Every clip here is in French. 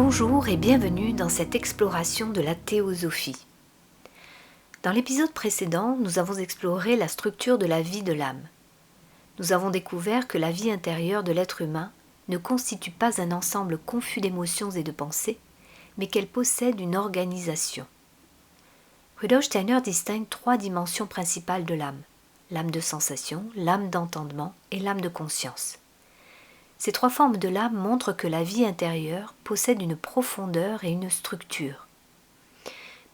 Bonjour et bienvenue dans cette exploration de la théosophie. Dans l'épisode précédent, nous avons exploré la structure de la vie de l'âme. Nous avons découvert que la vie intérieure de l'être humain ne constitue pas un ensemble confus d'émotions et de pensées, mais qu'elle possède une organisation. Rudolf Steiner distingue trois dimensions principales de l'âme: l'âme de sensation, l'âme d'entendement et l'âme de conscience. Ces trois formes de l'âme montrent que la vie intérieure possède une profondeur et une structure.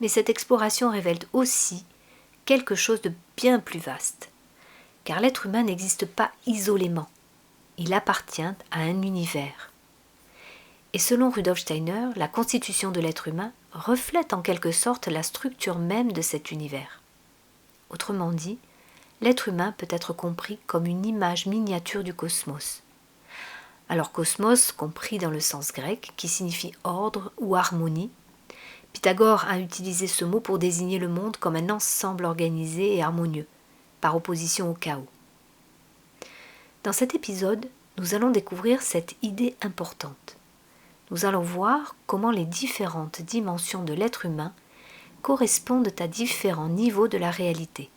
Mais cette exploration révèle aussi quelque chose de bien plus vaste, car l'être humain n'existe pas isolément, il appartient à un univers. Et selon Rudolf Steiner, la constitution de l'être humain reflète en quelque sorte la structure même de cet univers. Autrement dit, l'être humain peut être compris comme une image miniature du cosmos. Alors cosmos, compris dans le sens grec, qui signifie ordre ou harmonie, Pythagore a utilisé ce mot pour désigner le monde comme un ensemble organisé et harmonieux, par opposition au chaos. Dans cet épisode, nous allons découvrir cette idée importante. Nous allons voir comment les différentes dimensions de l'être humain correspondent à différents niveaux de la réalité.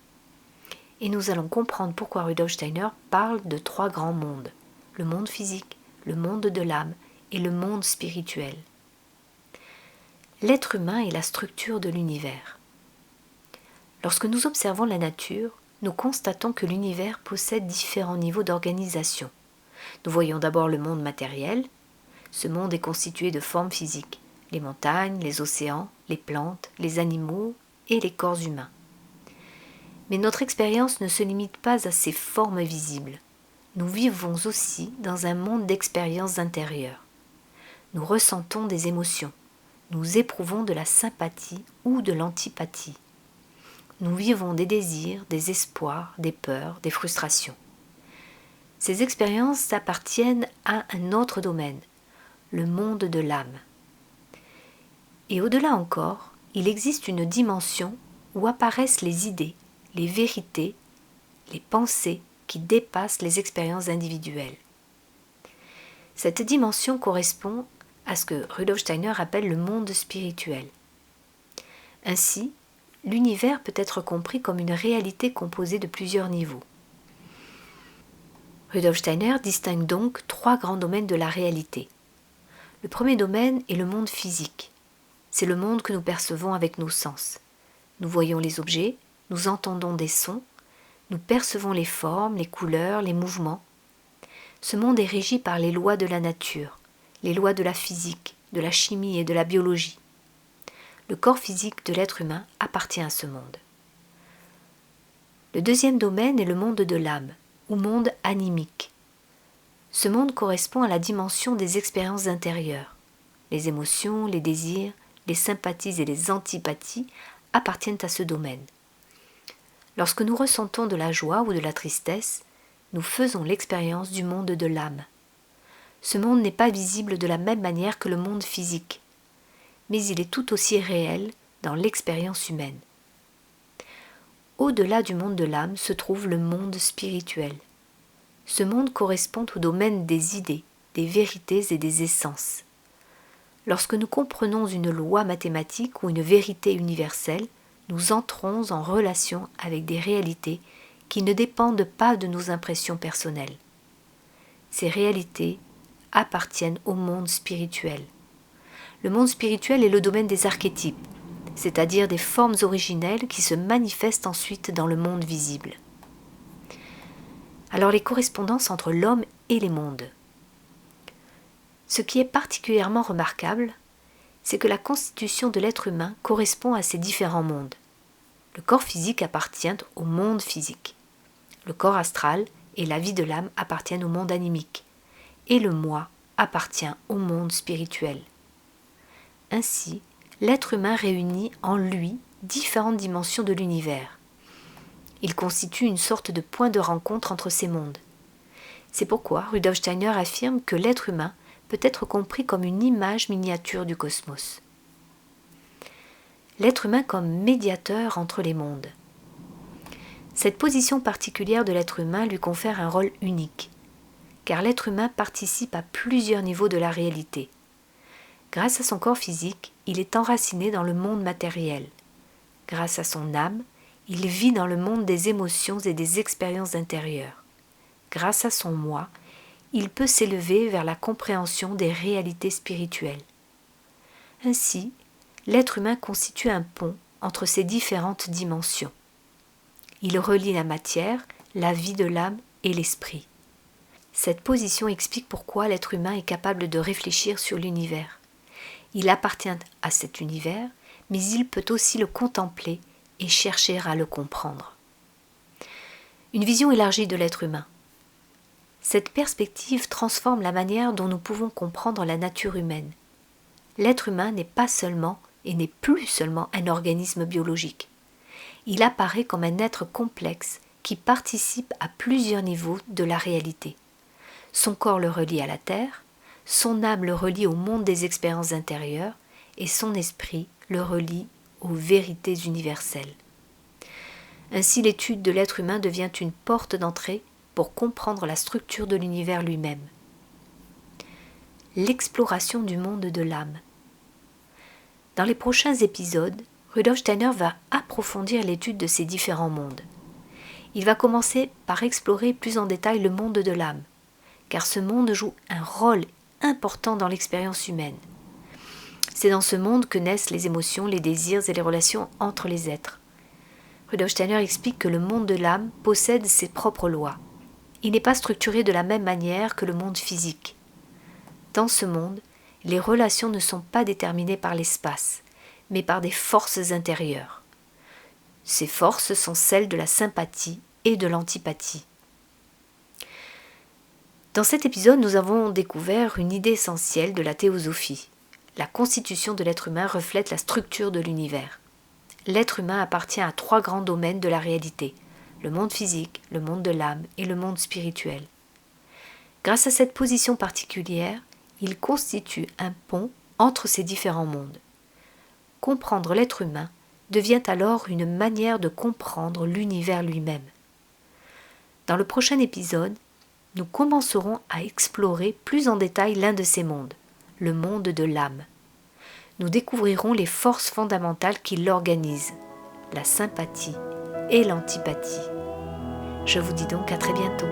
Et nous allons comprendre pourquoi Rudolf Steiner parle de trois grands mondes: le monde physique, le monde de l'âme et le monde spirituel. L'être humain est la structure de l'univers. Lorsque nous observons la nature, nous constatons que l'univers possède différents niveaux d'organisation. Nous voyons d'abord le monde matériel. Ce monde est constitué de formes physiques: les montagnes, les océans, les plantes, les animaux et les corps humains. Mais notre expérience ne se limite pas à ces formes visibles. Nous vivons aussi dans un monde d'expériences intérieures. Nous ressentons des émotions. Nous éprouvons de la sympathie ou de l'antipathie. Nous vivons des désirs, des espoirs, des peurs, des frustrations. Ces expériences appartiennent à un autre domaine, le monde de l'âme. Et au-delà encore, il existe une dimension où apparaissent les idées, les vérités, les pensées qui dépassent les expériences individuelles. Cette dimension correspond à ce que Rudolf Steiner appelle le monde spirituel. Ainsi, l'univers peut être compris comme une réalité composée de plusieurs niveaux. Rudolf Steiner distingue donc trois grands domaines de la réalité. Le premier domaine est le monde physique. C'est le monde que nous percevons avec nos sens. Nous voyons les objets, nous entendons des sons, nous percevons les formes, les couleurs, les mouvements. Ce monde est régi par les lois de la nature, les lois de la physique, de la chimie et de la biologie. Le corps physique de l'être humain appartient à ce monde. Le deuxième domaine est le monde de l'âme, ou monde animique. Ce monde correspond à la dimension des expériences intérieures. Les émotions, les désirs, les sympathies et les antipathies appartiennent à ce domaine. Lorsque nous ressentons de la joie ou de la tristesse, nous faisons l'expérience du monde de l'âme. Ce monde n'est pas visible de la même manière que le monde physique, mais il est tout aussi réel dans l'expérience humaine. Au-delà du monde de l'âme se trouve le monde spirituel. Ce monde correspond au domaine des idées, des vérités et des essences. Lorsque nous comprenons une loi mathématique ou une vérité universelle, nous entrons en relation avec des réalités qui ne dépendent pas de nos impressions personnelles. Ces réalités appartiennent au monde spirituel. Le monde spirituel est le domaine des archétypes, c'est-à-dire des formes originelles qui se manifestent ensuite dans le monde visible. Alors les correspondances entre l'homme et les mondes. Ce qui est particulièrement remarquable, c'est que la constitution de l'être humain correspond à ces différents mondes. Le corps physique appartient au monde physique. Le corps astral et la vie de l'âme appartiennent au monde animique. Et le moi appartient au monde spirituel. Ainsi, l'être humain réunit en lui différentes dimensions de l'univers. Il constitue une sorte de point de rencontre entre ces mondes. C'est pourquoi Rudolf Steiner affirme que l'être humain peut être compris comme une image miniature du cosmos. L'être humain comme médiateur entre les mondes. Cette position particulière de l'être humain lui confère un rôle unique, car l'être humain participe à plusieurs niveaux de la réalité. Grâce à son corps physique, il est enraciné dans le monde matériel. Grâce à son âme, il vit dans le monde des émotions et des expériences intérieures. Grâce à son moi, il peut s'élever vers la compréhension des réalités spirituelles. Ainsi, l'être humain constitue un pont entre ces différentes dimensions. Il relie la matière, la vie de l'âme et l'esprit. Cette position explique pourquoi l'être humain est capable de réfléchir sur l'univers. Il appartient à cet univers, mais il peut aussi le contempler et chercher à le comprendre. Une vision élargie de l'être humain. Cette perspective transforme la manière dont nous pouvons comprendre la nature humaine. L'être humain n'est pas seulement et n'est plus seulement un organisme biologique. Il apparaît comme un être complexe qui participe à plusieurs niveaux de la réalité. Son corps le relie à la terre, son âme le relie au monde des expériences intérieures et son esprit le relie aux vérités universelles. Ainsi, l'étude de l'être humain devient une porte d'entrée pour comprendre la structure de l'univers lui-même. L'exploration du monde de l'âme. Dans les prochains épisodes, Rudolf Steiner va approfondir l'étude de ces différents mondes. Il va commencer par explorer plus en détail le monde de l'âme, car ce monde joue un rôle important dans l'expérience humaine. C'est dans ce monde que naissent les émotions, les désirs et les relations entre les êtres. Rudolf Steiner explique que le monde de l'âme possède ses propres lois. Il n'est pas structuré de la même manière que le monde physique. Dans ce monde, les relations ne sont pas déterminées par l'espace, mais par des forces intérieures. Ces forces sont celles de la sympathie et de l'antipathie. Dans cet épisode, nous avons découvert une idée essentielle de la théosophie. La constitution de l'être humain reflète la structure de l'univers. L'être humain appartient à 3 grands domaines de la réalité, le monde physique, le monde de l'âme et le monde spirituel. Grâce à cette position particulière, il constitue un pont entre ces différents mondes. Comprendre l'être humain devient alors une manière de comprendre l'univers lui-même. Dans le prochain épisode, nous commencerons à explorer plus en détail l'un de ces mondes, le monde de l'âme. Nous découvrirons les forces fondamentales qui l'organisent, la sympathie et l'antipathie. Je vous dis donc à très bientôt.